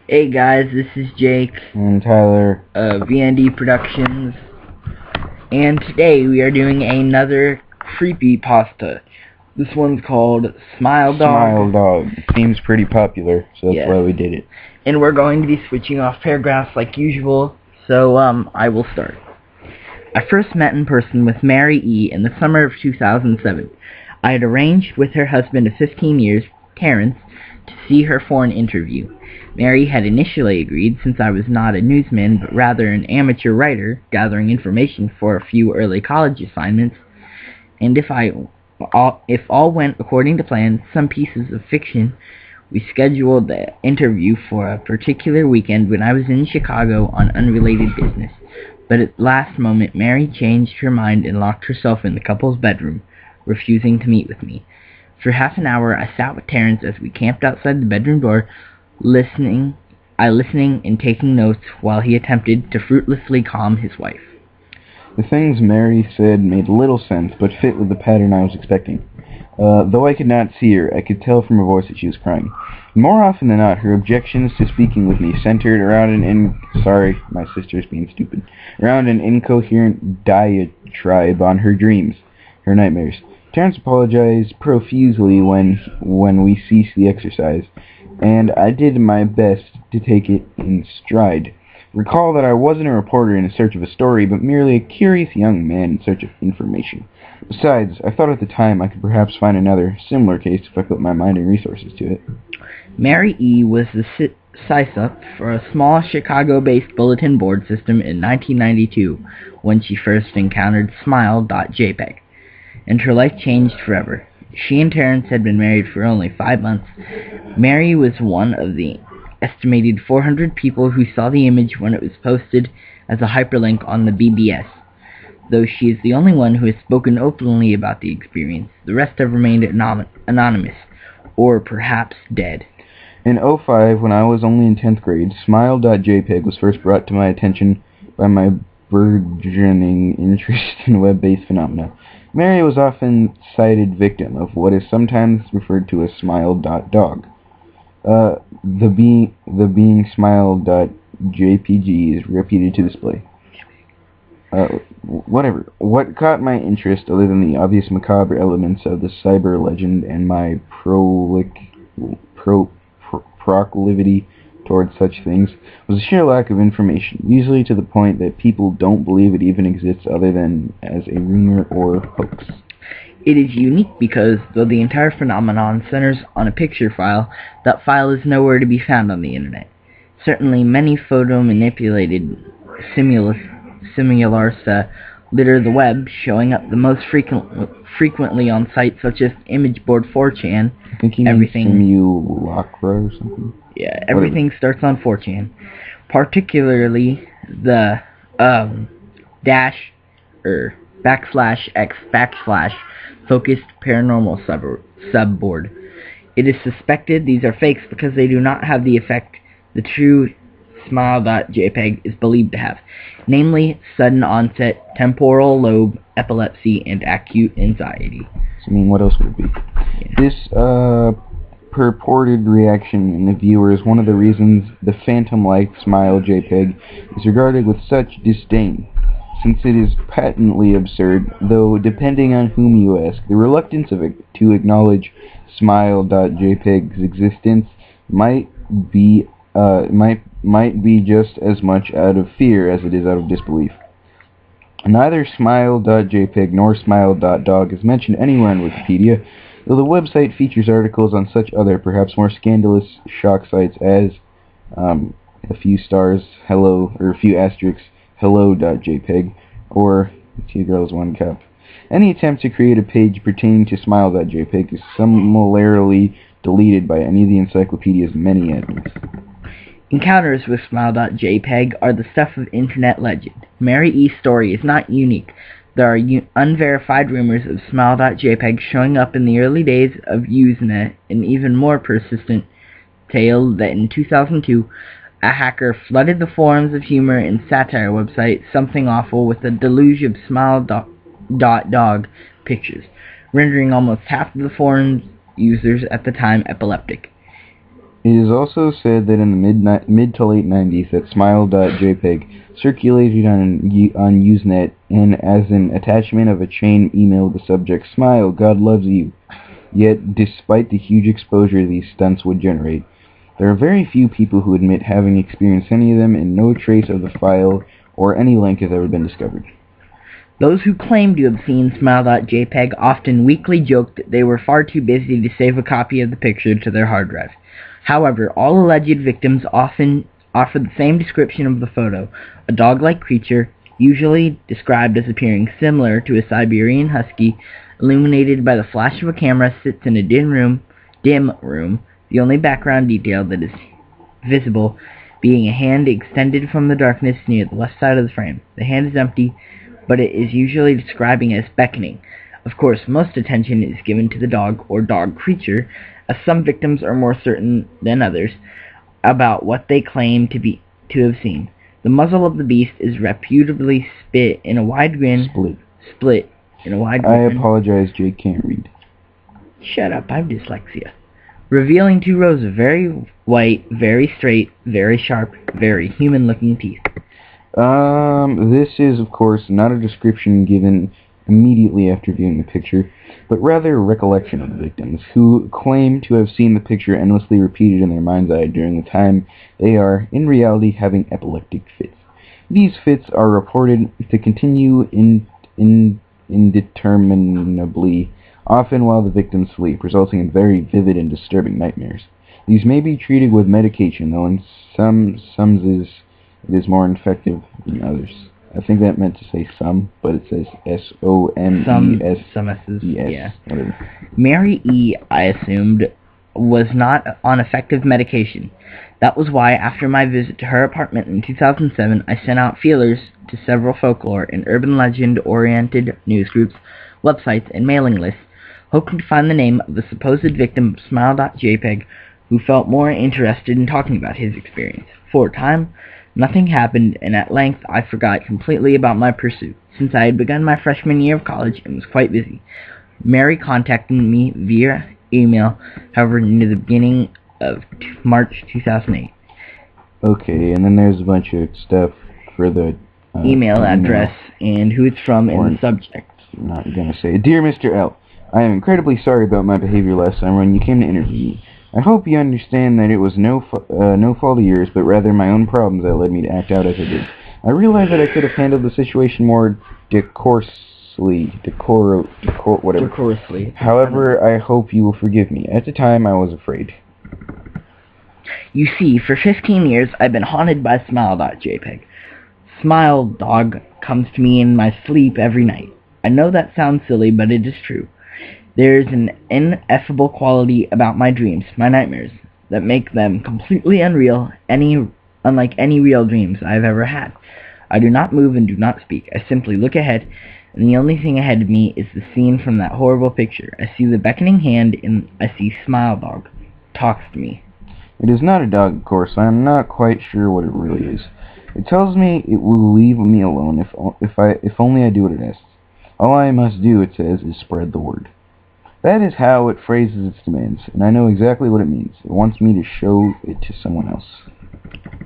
Hey guys, this is Jake And Tyler. of VND Productions, and today we are doing another creepypasta. This one's called Smile Dog. Smile Dog. Seems pretty popular, so that's why we did it. And we're going to be switching off paragraphs like usual, so I will start. I first met in person with Mary E. in the summer of 2007. I had arranged with her husband of 15 years, Terrence, to see her for an interview. Mary had initially agreed, since I was not a newsman but rather an amateur writer gathering information for a few early college assignments, and if all went according to plan, some pieces of fiction. We scheduled the interview for a particular weekend when I was in Chicago on unrelated business, but at the last moment Mary changed her mind and locked herself in the couple's bedroom, refusing to meet with me. For half an hour I sat with Terrence as we camped outside the bedroom door, listening and taking notes while he attempted to fruitlessly calm his wife. The things Mary said made little sense, but fit with the pattern I was expecting. Though I could not see her, I could tell from her voice that she was crying. More often than not, her objections to speaking with me centered around my sister's being stupid, around an incoherent diatribe on her dreams, her nightmares. Terrence apologized profusely when we ceased the exercise, and I did my best to take it in stride. Recall that I wasn't a reporter in search of a story, but merely a curious young man in search of information. Besides, I thought at the time I could perhaps find another similar case if I put my mind and resources to it. Mary E. was the CISA for a small Chicago-based bulletin board system in 1992 when she first encountered Smile.jpg, and her life changed forever. She and Terrence had been married for only 5 months. Mary was one of the estimated 400 people who saw the image when it was posted as a hyperlink on the BBS. Though she is the only one who has spoken openly about the experience, the rest have remained anonymous, or perhaps dead. In 2005, when I was only in 10th grade, Smile.jpg was first brought to my attention by my burgeoning interest in web-based phenomena. Mary was often cited victim of what is sometimes referred to as Smile.dog. The being Smile.jpg is repeated to display. Whatever. What caught my interest, other than the obvious macabre elements of the cyber legend and my proclivity towards such things, was a sheer lack of information, usually to the point that people don't believe it even exists other than as a rumor or hoax. It is unique because, though the entire phenomenon centers on a picture file, that file is nowhere to be found on the internet. Certainly many photo-manipulated simulars litter the web, showing up the most frequently on sites such as Imageboard 4chan. I think you mean simulacra or something? Yeah, everything starts on 4chan. Particularly the /x/ focused paranormal subboard. It is suspected these are fakes because they do not have the effect the true Smile.jpg is believed to have, namely sudden onset temporal lobe epilepsy and acute anxiety. So, what else would it be? Yeah. This purported reaction in the viewer is one of the reasons the phantom-like Smile.jpg is regarded with such disdain, since it is patently absurd, though depending on whom you ask, the reluctance to acknowledge Smile.jpg's existence might be just as much out of fear as it is out of disbelief. Neither Smile.jpg nor Smile.dog is mentioned anywhere on Wikipedia, though the website features articles on such other, perhaps more scandalous shock sites as a few stars, a few asterisks, hello.jpg, or Two Girls, One Cup. Any attempt to create a page pertaining to Smile.jpg is summarily deleted by any of the encyclopedia's many admins. Encounters with Smile.jpg are the stuff of internet legend. Mary E.'s story is not unique. There are unverified rumors of Smile.jpg showing up in the early days of Usenet, an even more persistent tale that in 2002, a hacker flooded the forums of humor and satire website Something Awful with a deluge of Smile.dog pictures, rendering almost half of the forum's users at the time epileptic. It is also said that in the mid to late 90s that smile.jpg circulated on Usenet and as an attachment of a chain email with the subject, "Smile, God loves you." Yet, despite the huge exposure these stunts would generate, there are very few people who admit having experienced any of them, and no trace of the file or any link has ever been discovered. Those who claim to have seen smile.jpg often weakly joked that they were far too busy to save a copy of the picture to their hard drive. However, all alleged victims often offer the same description of the photo: a dog-like creature, usually described as appearing similar to a Siberian husky, illuminated by the flash of a camera, sits in a dim room, the only background detail that is visible being a hand extended from the darkness near the left side of the frame. The hand is empty, but it is usually describing as beckoning. Of course, most attention is given to the dog or dog creature, as some victims are more certain than others about what they claim to have seen. The muzzle of the beast is reputably split in a wide grin. I apologize, Jake can't read. Shut up, I have dyslexia. Revealing 2 rows of very white, very straight, very sharp, very human-looking teeth. This is, of course, not a description given immediately after viewing the picture, but rather a recollection of the victims, who claim to have seen the picture endlessly repeated in their mind's eye during the time they are, in reality, having epileptic fits. These fits are reported to continue indeterminably, often while the victims sleep, resulting in very vivid and disturbing nightmares. These may be treated with medication, though in some it is more effective than others. I think that meant to say some, but it says S-O-M-E-S. Some S's, yeah. Whatever. Mary E., I assumed, was not on effective medication. That was why, after my visit to her apartment in 2007, I sent out feelers to several folklore and urban legend-oriented news groups, websites, and mailing lists, hoping to find the name of the supposed victim of smile.jpg, who felt more interested in talking about his experience. For a time, nothing happened, and at length I forgot completely about my pursuit, since I had begun my freshman year of college and was quite busy. Mary contacted me via email, however, near the beginning of March 2008. Okay, and then there's a bunch of stuff for the email address and who it's from and the subject. I'm not going to say, "Dear Mr. L, I am incredibly sorry about my behavior last summer when you came to interview me. I hope you understand that it was no fault of yours, but rather my own problems that led me to act out as I did. I realize that I could have handled the situation more decorously. However, I hope you will forgive me. At the time, I was afraid." You see, for 15 years, I've been haunted by smile.jpg. Smile Dog comes to me in my sleep every night. I know that sounds silly, but it is true. There is an ineffable quality about my dreams, my nightmares, that make them completely unreal, unlike any real dreams I have ever had. I do not move and do not speak. I simply look ahead, and the only thing ahead of me is the scene from that horrible picture. I see the beckoning hand, and I see Smile Dog talks to me. It is not a dog, of course. I am not quite sure what it really is. It tells me it will leave me alone if only I do what it asks. All I must do, it says, is spread the word. That is how it phrases its demands, and I know exactly what it means. It wants me to show it to someone else.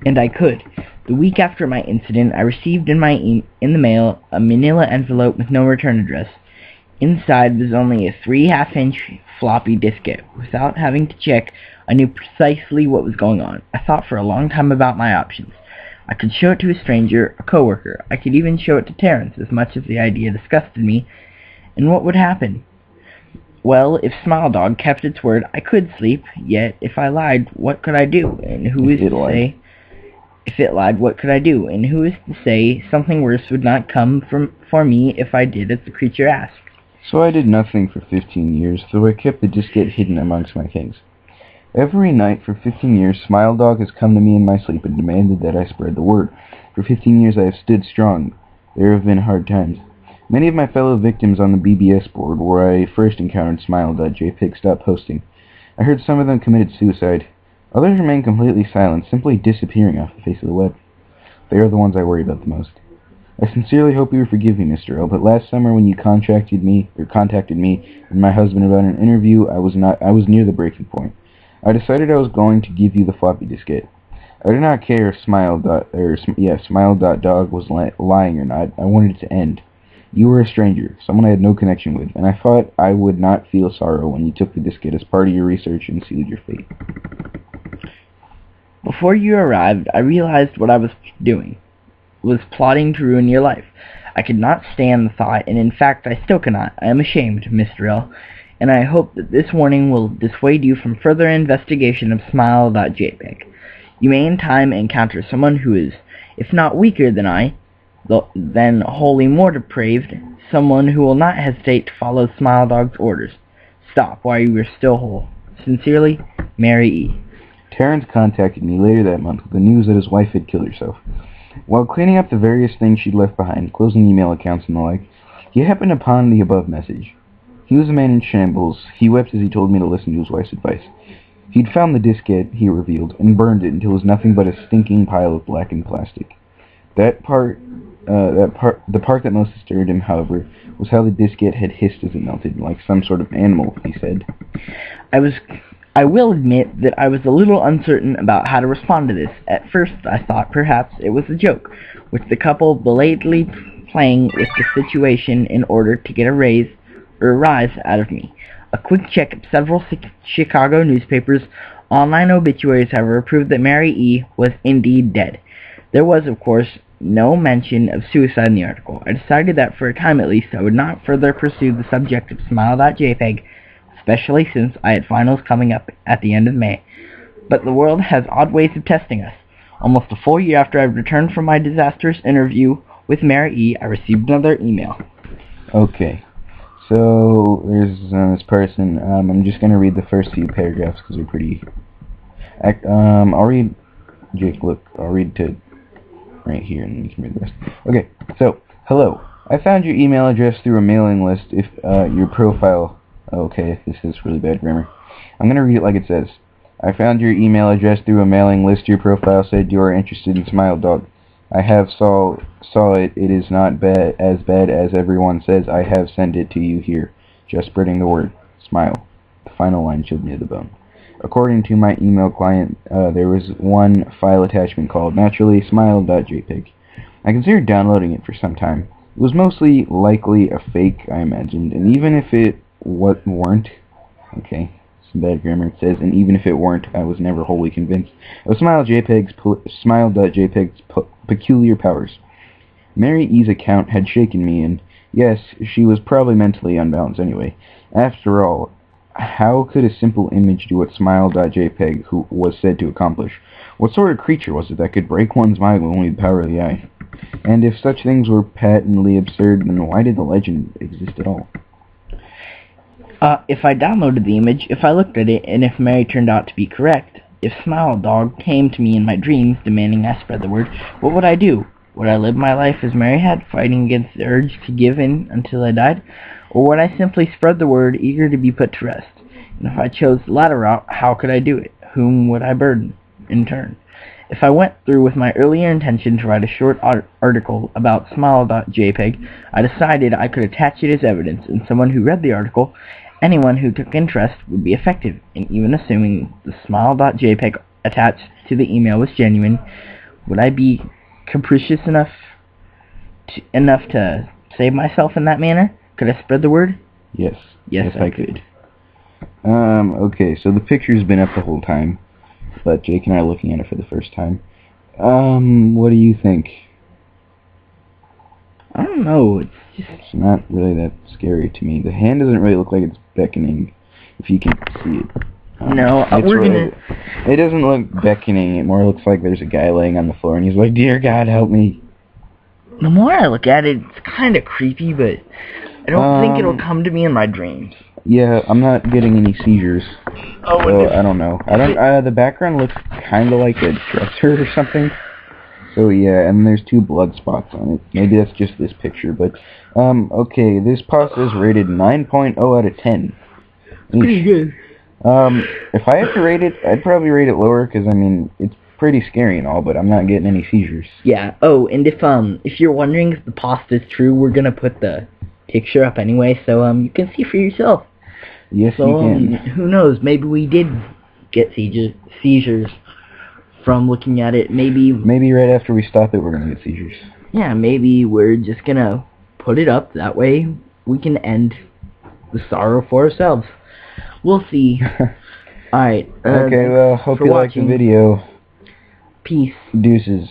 And I could. The week after my incident, I received in the mail a manila envelope with no return address. Inside was only a 3/2-inch floppy diskette. Without having to check, I knew precisely what was going on. I thought for a long time about my options. I could show it to a stranger, a coworker. I could even show it to Terrence, as much as the idea disgusted me. And what would happen? Well, if Smile Dog kept its word, I could sleep. Yet, if I lied, what could I do? And who is to say? If it lied, what could I do? And who is to say something worse would not come for me if I did as the creature asked? So I did nothing for 15 years, though I kept the diskette hidden amongst my things. Every night for 15 years, Smile Dog has come to me in my sleep and demanded that I spread the word. For 15 years I have stood strong. There have been hard times. Many of my fellow victims on the BBS board, where I first encountered smile.jpg, stopped posting. I heard some of them committed suicide. Others remain completely silent, simply disappearing off the face of the web. They are the ones I worry about the most. I sincerely hope you will forgive me, Mr. O, but last summer when you contacted me and my husband about an interview, I was near the breaking point. I decided I was going to give you the floppy diskette. I did not care if Smile.Dog was lying or not. I wanted it to end. You were a stranger, someone I had no connection with, and I thought I would not feel sorrow when you took the diskette as part of your research and sealed your fate. Before you arrived, I realized what I was doing. Was plotting to ruin your life. I could not stand the thought, and in fact I still cannot. I am ashamed, Mr. L, and I hope that this warning will dissuade you from further investigation of Smile.jpg. You may in time encounter someone who is, if not weaker than I, then wholly more depraved, someone who will not hesitate to follow Smile Dog's orders. Stop while you are still whole. Sincerely, Mary E. Terrence contacted me later that month with the news that his wife had killed herself. While cleaning up the various things she'd left behind, closing email accounts and the like, he happened upon the above message. He was a man in shambles. He wept as he told me to listen to his wife's advice. He'd found the diskette, he revealed, and burned it until it was nothing but a stinking pile of blackened plastic. The part that most disturbed him, however, was how the diskette had hissed as it melted, like some sort of animal, he said. I will admit that I was a little uncertain about how to respond to this. At first, I thought perhaps it was a joke, with the couple belatedly playing with the situation in order to get a rise out of me. A quick check of several Chicago newspapers' online obituaries, however, proved that Mary E. was indeed dead. There was, of course, no mention of suicide in the article. I decided that for a time at least I would not further pursue the subject of Smile.jpg, especially since I had finals coming up at the end of May. But the world has odd ways of testing us. Almost a full year after I returned from my disastrous interview with Mary E., I received another email. Okay, so there's this person. I'm just going to read the first few paragraphs because they're pretty... I'll read... Jake, look, I'll read to right here and then you can read the rest. Okay, so, hello. I found your email address through a mailing list if your profile... Okay, this is really bad grammar. I'm going to read it like it says. I found your email address through a mailing list. Your profile said you are interested in Smile Dog. I have saw it. It is not as bad as everyone says. I have sent it to you here. Just spreading the word. Smile. The final line chilled me to the bone. According to my email client, there was one file attachment called, naturally, Smile.jpg. I considered downloading it for some time. It was mostly likely a fake, I imagined, and even if it weren't, okay, some bad grammar, it says, and even if it weren't, I was never wholly convinced of Smile.jpg's peculiar powers. Mary E.'s account had shaken me, and yes, she was probably mentally unbalanced anyway. After all, how could a simple image do what Smile.jpg was said to accomplish? What sort of creature was it that could break one's mind with only the power of the eye? And if such things were patently absurd, then why did the legend exist at all? If I downloaded the image, if I looked at it, and if Mary turned out to be correct, if Smile Dog came to me in my dreams demanding I spread the word, what would I do? Would I live my life as Mary had, fighting against the urge to give in until I died? Or would I simply spread the word, eager to be put to rest? And if I chose the latter route, how could I do it? Whom would I burden in turn? If I went through with my earlier intention to write a short article about Smile.jpg, I decided I could attach it as evidence, and someone who read the article, anyone who took interest, would be effective. And even assuming the Smile.jpg attached to the email was genuine, would I be capricious enough to save myself in that manner? Could I spread the word? Yes. Yes, I could. Okay, so the picture's been up the whole time, but Jake and I are looking at it for the first time. What do you think? I don't know, it's not really that scary to me. The hand doesn't really look like it's beckoning, if you can see it. It doesn't look beckoning, it more looks like there's a guy laying on the floor and he's like, "Dear God, help me." The more I look at it, it's kind of creepy, but I don't think it'll come to me in my dreams. Yeah, I'm not getting any seizures. Oh, so I don't know. The background looks kind of like a dresser or something. So yeah, and there's 2 blood spots on it. Maybe that's just this picture, but okay, this pasta is rated 9.0 out of 10. Pretty good. If I had to rate it, I'd probably rate it lower because I mean it's pretty scary and all, but I'm not getting any seizures. Yeah. Oh, and if you're wondering if the pasta is true, we're gonna put the picture up anyway, so you can see for yourself. Yes, so, you can. Who knows? Maybe we did get seizures from looking at it. Maybe right after we stop it, we're gonna get seizures. Yeah, maybe we're just gonna put it up. That way we can end the sorrow for ourselves. We'll see. Alright. Okay, well, hope you liked the video. Peace. Deuces.